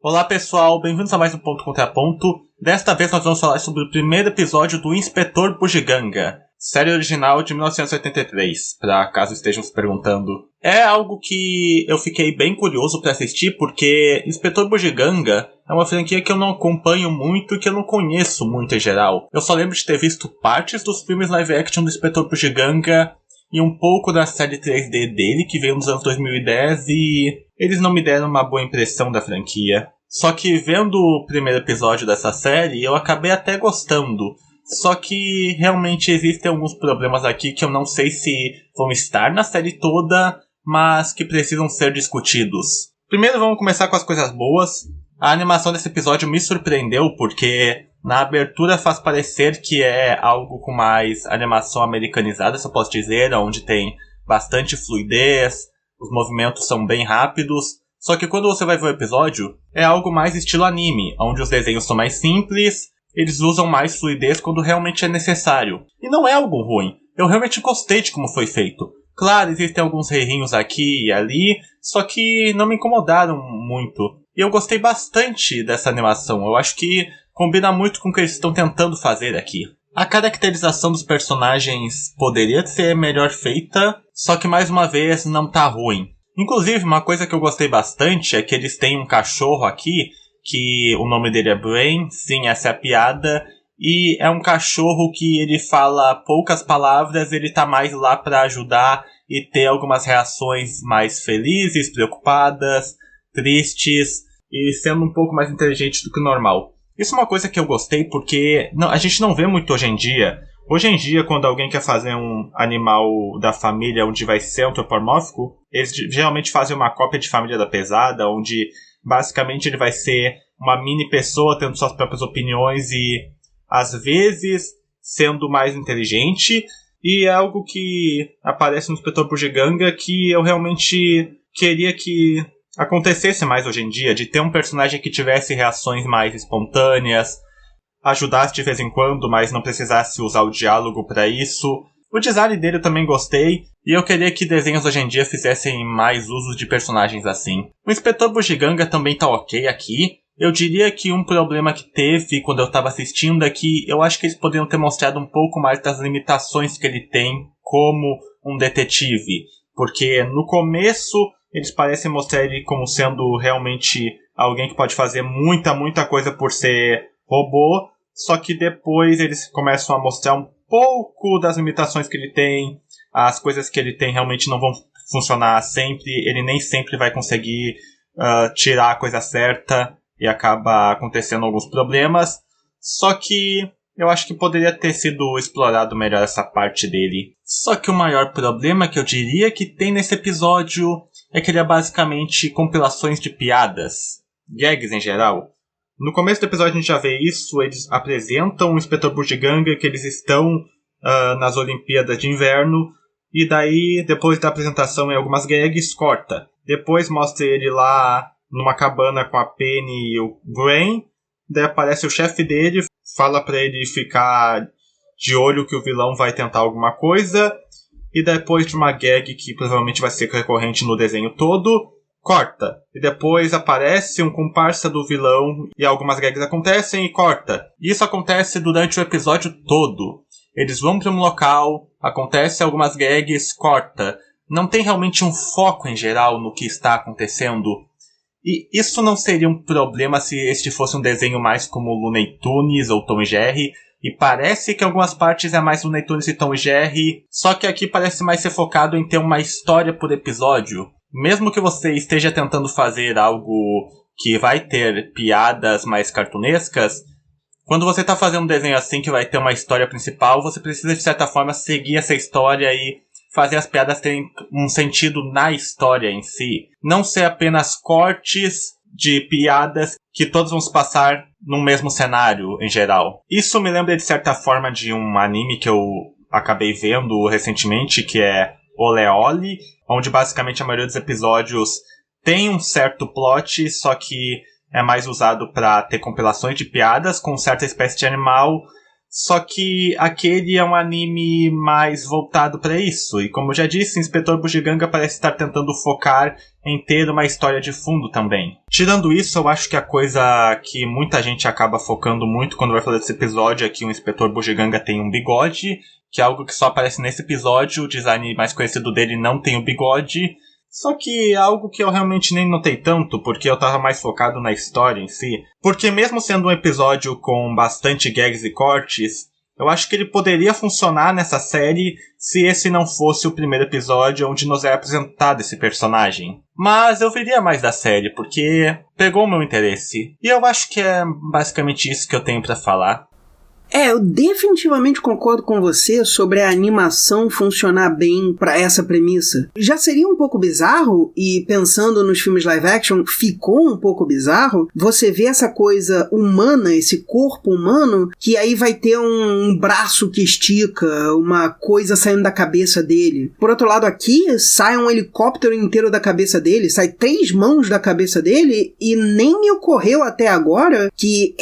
Olá pessoal, bem-vindos a mais um Ponto Contra Ponto. Desta vez nós vamos falar sobre o primeiro episódio do Inspetor Bugiganga, série original de 1983, para caso estejam se perguntando. É algo que eu fiquei bem curioso para assistir, porque Inspetor Bugiganga é uma franquia que eu não acompanho muito e que eu não conheço muito em geral. Eu só lembro de ter visto partes dos filmes live action do Inspetor Bugiganga e um pouco da série 3D dele, que veio nos anos 2010, e eles não me deram uma boa impressão da franquia. Só que vendo o primeiro episódio dessa série, eu acabei até gostando. Só que realmente existem alguns problemas aqui que eu não sei se vão estar na série toda, mas que precisam ser discutidos. Primeiro vamos começar com as coisas boas. A animação desse episódio me surpreendeu porque na abertura faz parecer que é algo com mais animação americanizada, se eu posso dizer, onde tem bastante fluidez, os movimentos são bem rápidos. Só que quando você vai ver o episódio, é algo mais estilo anime, onde os desenhos são mais simples, eles usam mais fluidez quando realmente é necessário. E não é algo ruim, eu realmente gostei de como foi feito. Claro, existem alguns errinhos aqui e ali, só que não me incomodaram muito. E eu gostei bastante dessa animação, eu acho que combina muito com o que eles estão tentando fazer aqui. A caracterização dos personagens poderia ser melhor feita, só que mais uma vez não tá ruim. Inclusive, uma coisa que eu gostei bastante é que eles têm um cachorro aqui, que o nome dele é Brain, sim, essa é a piada, e é um cachorro que ele fala poucas palavras, ele tá mais lá pra ajudar e ter algumas reações mais felizes, preocupadas, tristes, e sendo um pouco mais inteligente do que o normal. Isso é uma coisa que eu gostei porque a gente não vê muito hoje em dia. Hoje em dia, quando alguém quer fazer um animal da família onde vai ser antropomórfico, eles geralmente fazem uma cópia de Família da Pesada, onde basicamente ele vai ser uma mini pessoa tendo suas próprias opiniões e, às vezes, sendo mais inteligente. E é algo que aparece no Inspetor Bugiganga que eu realmente queria que acontecesse mais hoje em dia, de ter um personagem que tivesse reações mais espontâneas, ajudasse de vez em quando, mas não precisasse usar o diálogo pra isso. O design dele eu também gostei, e eu queria que desenhos hoje em dia fizessem mais uso de personagens assim. O Inspetor Bugiganga também tá ok aqui. Eu diria que um problema que teve quando eu tava assistindo é que eu acho que eles poderiam ter mostrado um pouco mais das limitações que ele tem como um detetive. Porque no começo eles parecem mostrar ele como sendo realmente alguém que pode fazer muita coisa por ser robô, só que depois eles começam a mostrar um pouco das limitações que ele tem, as coisas que ele tem realmente não vão funcionar sempre, ele nem sempre vai conseguir tirar a coisa certa e acaba acontecendo alguns problemas, só que eu acho que poderia ter sido explorado melhor essa parte dele. Só que o maior problema que eu diria que tem nesse episódio é que ele é basicamente compilações de piadas, gags em geral. No começo do episódio a gente já vê isso, eles apresentam o Inspetor Bugiganga, que eles estão nas Olimpíadas de Inverno, e daí, depois da apresentação em algumas gags, corta. Depois mostra ele lá numa cabana com a Penny e o Brain, daí aparece o chefe dele, fala pra ele ficar de olho que o vilão vai tentar alguma coisa, e depois de uma gag que provavelmente vai ser recorrente no desenho todo, corta. E depois aparece um comparsa do vilão e algumas gags acontecem e corta. E isso acontece durante o episódio todo. Eles vão para um local, acontece algumas gags, corta. Não tem realmente um foco em geral no que está acontecendo. E isso não seria um problema se este fosse um desenho mais como Looney Tunes ou Tom e Jerry. E parece que algumas partes é mais Looney Tunes e Tom e Jerry. Só que aqui parece mais ser focado em ter uma história por episódio. Mesmo que você esteja tentando fazer algo que vai ter piadas mais cartunescas, quando você está fazendo um desenho assim que vai ter uma história principal, você precisa de certa forma seguir essa história e fazer as piadas terem um sentido na história em si. Não ser apenas cortes de piadas que todos vão se passar no mesmo cenário em geral. Isso me lembra de certa forma de um anime que eu acabei vendo recentemente, que é Ole Ole, onde basicamente a maioria dos episódios tem um certo plot, só que é mais usado para ter compilações de piadas com certa espécie de animal, Só que aquele é um anime mais voltado pra isso. E como eu já disse, Inspetor Bugiganga parece estar tentando focar em ter uma história de fundo também. Tirando isso, eu acho que a coisa que muita gente acaba focando muito quando vai fazer desse episódio é que o Inspetor Bugiganga tem um bigode, que é algo que só aparece nesse episódio. O design mais conhecido dele não tem o bigode. Só que é algo que eu realmente nem notei tanto, porque eu tava mais focado na história em si. Porque mesmo sendo um episódio com bastante gags e cortes, eu acho que ele poderia funcionar nessa série se esse não fosse o primeiro episódio onde nos é apresentado esse personagem. Mas eu veria mais da série, porque pegou o meu interesse. E eu acho que é basicamente isso que eu tenho pra falar. Eu definitivamente concordo com você sobre a animação funcionar bem pra essa premissa. Já seria um pouco bizarro, e pensando nos filmes live action, ficou um pouco bizarro, você vê essa coisa humana, esse corpo humano, que aí vai ter um braço que estica, uma coisa saindo da cabeça dele. Por outro lado, aqui sai um helicóptero inteiro da cabeça dele, sai 3 mãos da cabeça dele, e nem me ocorreu até agora que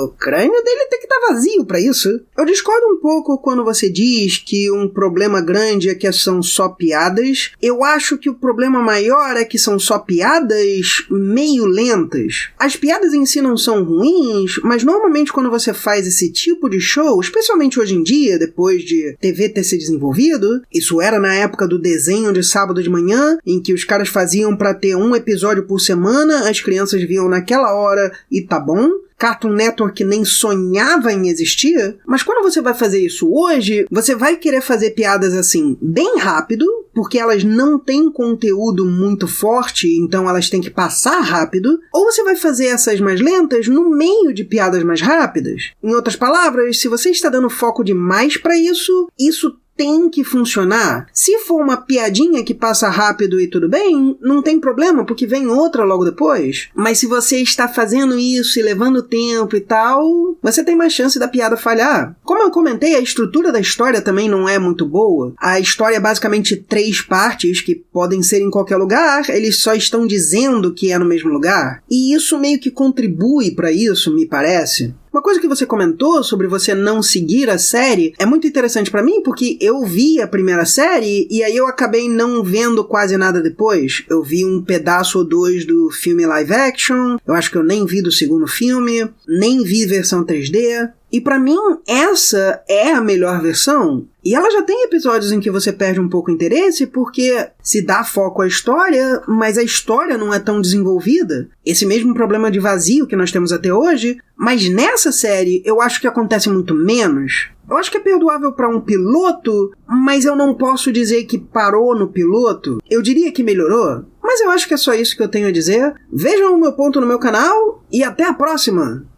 o crânio dele tem que estar vazio pra isso. Eu discordo um pouco quando você diz que um problema grande é que são só piadas. Eu acho que o problema maior é que são só piadas meio lentas. As piadas em si não são ruins, mas normalmente quando você faz esse tipo de show, especialmente hoje em dia, depois de TV ter se desenvolvido, isso era na época do desenho de sábado de manhã, em que os caras faziam pra ter um episódio por semana, as crianças viam naquela hora e tá bom. Cartoon Network nem sonhava em existir, mas quando você vai fazer isso hoje, você vai querer fazer piadas assim, bem rápido, porque elas não têm conteúdo muito forte, então elas têm que passar rápido, ou você vai fazer essas mais lentas no meio de piadas mais rápidas. Em outras palavras, se você está dando foco demais para isso tem que funcionar. Se for uma piadinha que passa rápido e tudo bem, não tem problema, porque vem outra logo depois. Mas se você está fazendo isso e levando tempo e tal, você tem mais chance da piada falhar. Como eu comentei, a estrutura da história também não é muito boa. A história é basicamente 3 partes que podem ser em qualquer lugar, eles só estão dizendo que é no mesmo lugar. E isso meio que contribui para isso, me parece. Uma coisa que você comentou sobre você não seguir a série é muito interessante pra mim, porque eu vi a primeira série e aí eu acabei não vendo quase nada depois. Eu vi um pedaço ou 2 do filme live action, eu acho que eu nem vi do segundo filme, nem vi versão 3D. E pra mim, essa é a melhor versão. E ela já tem episódios em que você perde um pouco o interesse, porque se dá foco à história, mas a história não é tão desenvolvida. Esse mesmo problema de vazio que nós temos até hoje, mas nessa série eu acho que acontece muito menos. Eu acho que é perdoável para um piloto, mas eu não posso dizer que parou no piloto. Eu diria que melhorou, mas eu acho que é só isso que eu tenho a dizer. Vejam o meu ponto no meu canal e até a próxima!